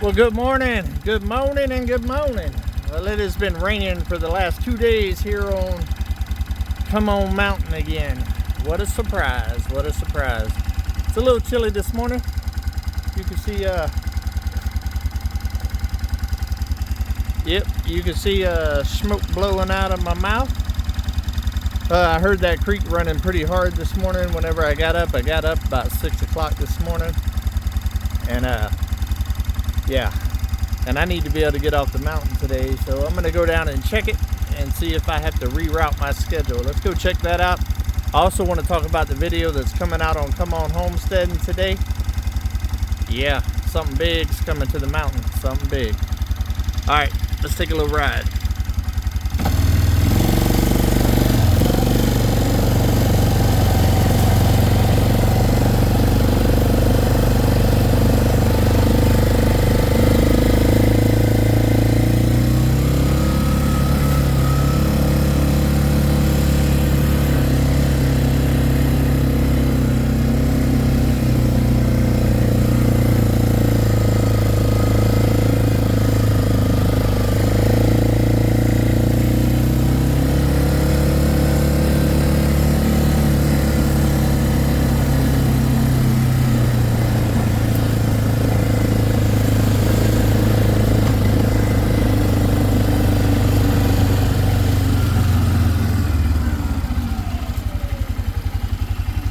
Well, good morning, and good morning. Well, it has been raining for the last 2 days here on Come On Mountain again. What a surprise, what a surprise. It's a little chilly this morning. You can see, you can see smoke blowing out of my mouth. I heard that creek running pretty hard this morning whenever I got up. I got up about 6 o'clock this morning. And yeah, and I need to be able to get off the mountain today, so I'm gonna go down and check it and see if I have to reroute my schedule. Let's go check that out. I also want to talk about the video that's coming out on Come On Homesteading today. Yeah, something big's coming to the mountain, something big. All right, let's take a little ride.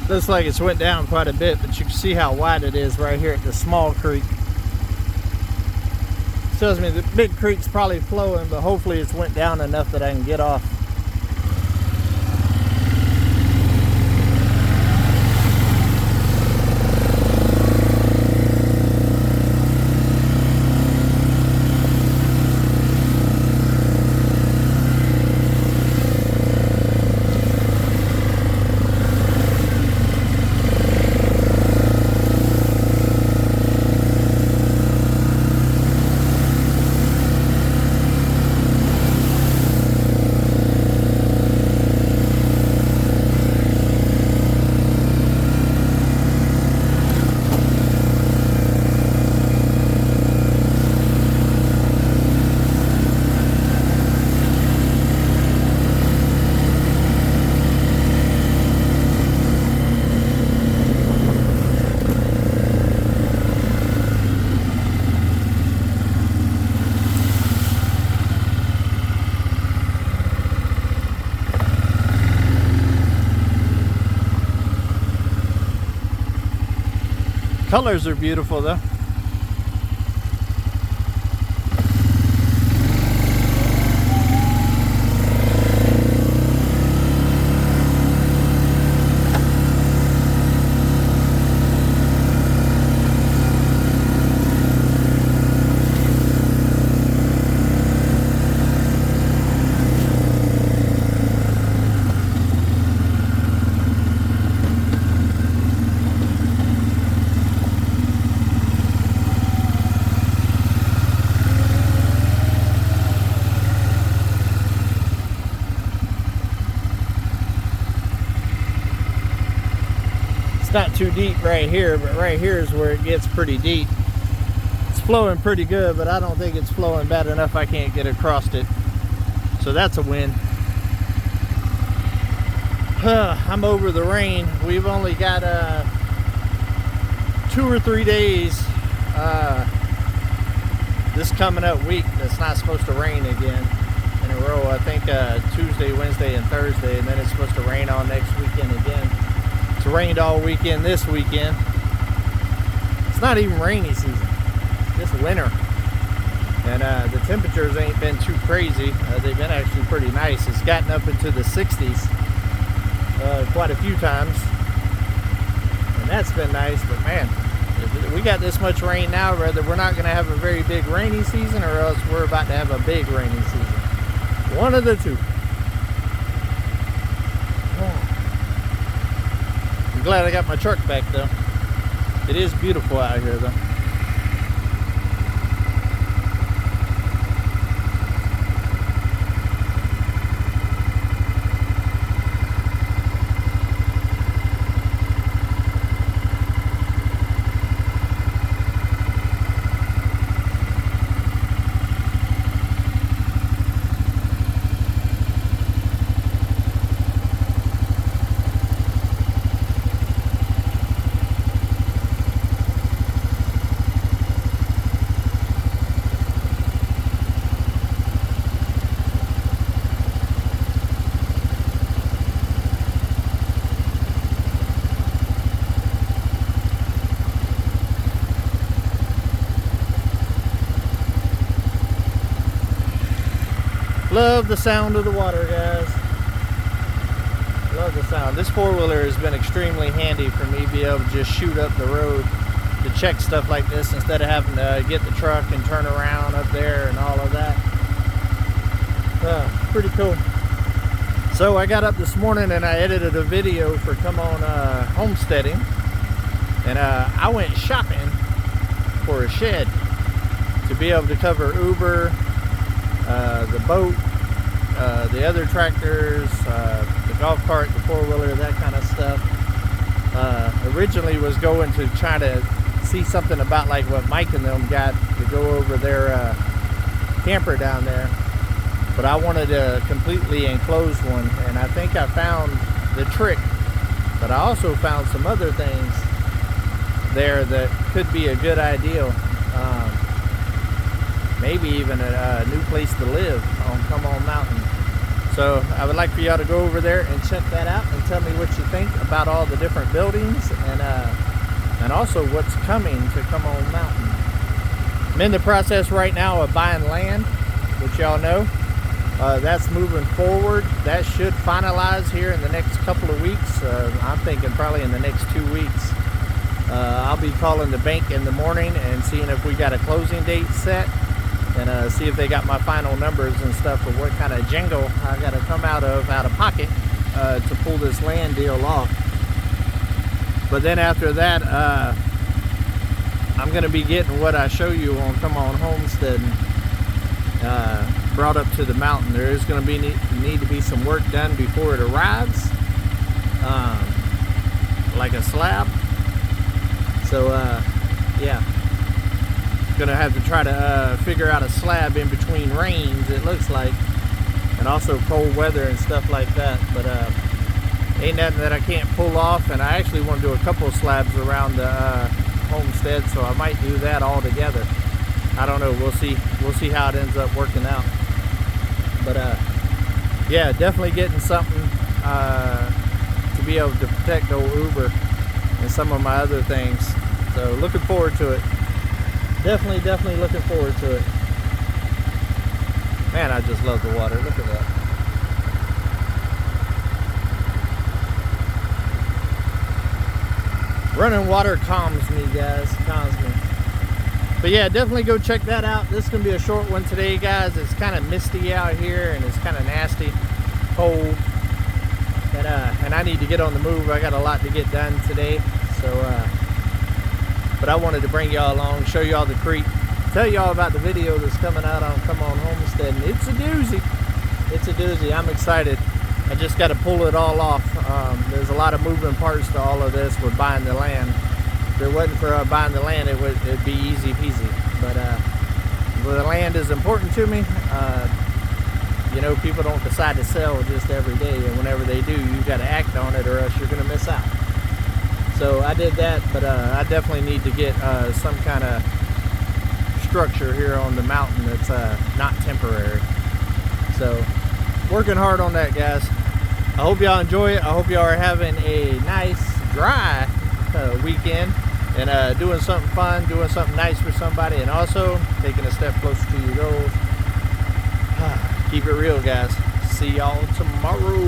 Looks like it's went down quite a bit, but you can see how wide it is right here at the small creek. Tells me the big creek's probably flowing, but hopefully it's went down enough that I can get off. Colors are beautiful though. It's not too deep right here, but right here is where it gets pretty deep. It's flowing pretty good, but I don't think it's flowing bad enough I can't get across it. So that's a win. I'm over the rain. We've only got 2 or 3 days this coming up week that's not supposed to rain again in a row. I think Tuesday, Wednesday, and Thursday, and then it's supposed to rain all next weekend again. It's rained all weekend this weekend. It's not even rainy season, it's winter. And the temperatures ain't been too crazy. They've been actually pretty nice. It's gotten up into the 60s quite a few times. And that's been nice, but man, if we got this much rain now, whether we're not gonna have a very big rainy season or else we're about to have a big rainy season. One of the two. I'm glad I got my truck back though. It is beautiful out here though. Love the sound of the water, guys. Love the sound. This four-wheeler has been extremely handy for me to be able to just shoot up the road to check stuff like this instead of having to get the truck and turn around up there and all of that. Pretty cool. So I got up this morning and I edited a video for Come On Homesteading, and I went shopping for a shed to be able to cover Uber, the boat, the other tractors, the golf cart, the four-wheeler, that kind of stuff. Originally was going to try to see something about like what Mike and them got to go over their camper down there, but I wanted a completely enclosed one, and I think I found the trick. But I also found some other things there that could be a good idea. Maybe even a new place to live on Come On Mountain. So I would like for y'all to go over there and check that out and tell me what you think about all the different buildings and also what's coming to Come On Mountain. I'm in the process right now of buying land, which y'all know. That's moving forward. That should finalize here in the next couple of weeks. I'm thinking probably in the next 2 weeks. I'll be calling the bank in the morning and seeing if we got a closing date set, and see if they got my final numbers and stuff for what kind of jingle I got to come out of pocket to pull this land deal off. But then after that, I'm going to be getting what I show you on Come On Homesteading brought up to the mountain. There is going to be need to be some work done before it arrives, like a slab. So yeah, gonna have to try to figure out a slab in between rains, it looks like, and also cold weather and stuff like that. But ain't nothing that I can't pull off, and I actually want to do a couple of slabs around the homestead, so I might do that all together. I don't know, we'll see how it ends up working out. But yeah, definitely getting something to be able to protect old Uber and some of my other things. So looking forward to it. Definitely looking forward to it. Man, I just love the water. Look at that. Running water calms me, guys. Calms me. But yeah, definitely go check that out. This is going to be a short one today, guys. It's kind of misty out here, and it's kind of nasty, cold. And I need to get on the move. I got a lot to get done today. So, but I wanted to bring y'all along, show y'all the creek, tell y'all about the video that's coming out on Come On Homesteading. It's a doozy. It's a doozy. I'm excited. I just got to pull it all off. There's a lot of moving parts to all of this with buying the land. If it wasn't for buying the land, it'd be easy peasy. But the land is important to me. You know, people don't decide to sell just every day, and whenever they do, you got to act on it, or else you're going to miss out. So I did that, but I definitely need to get some kind of structure here on the mountain that's not temporary. So working hard on that, guys. I hope y'all enjoy it. I hope y'all are having a nice dry weekend, and doing something fun, doing something nice for somebody, and also taking a step closer to your goals. Keep it real, guys. See y'all tomorrow.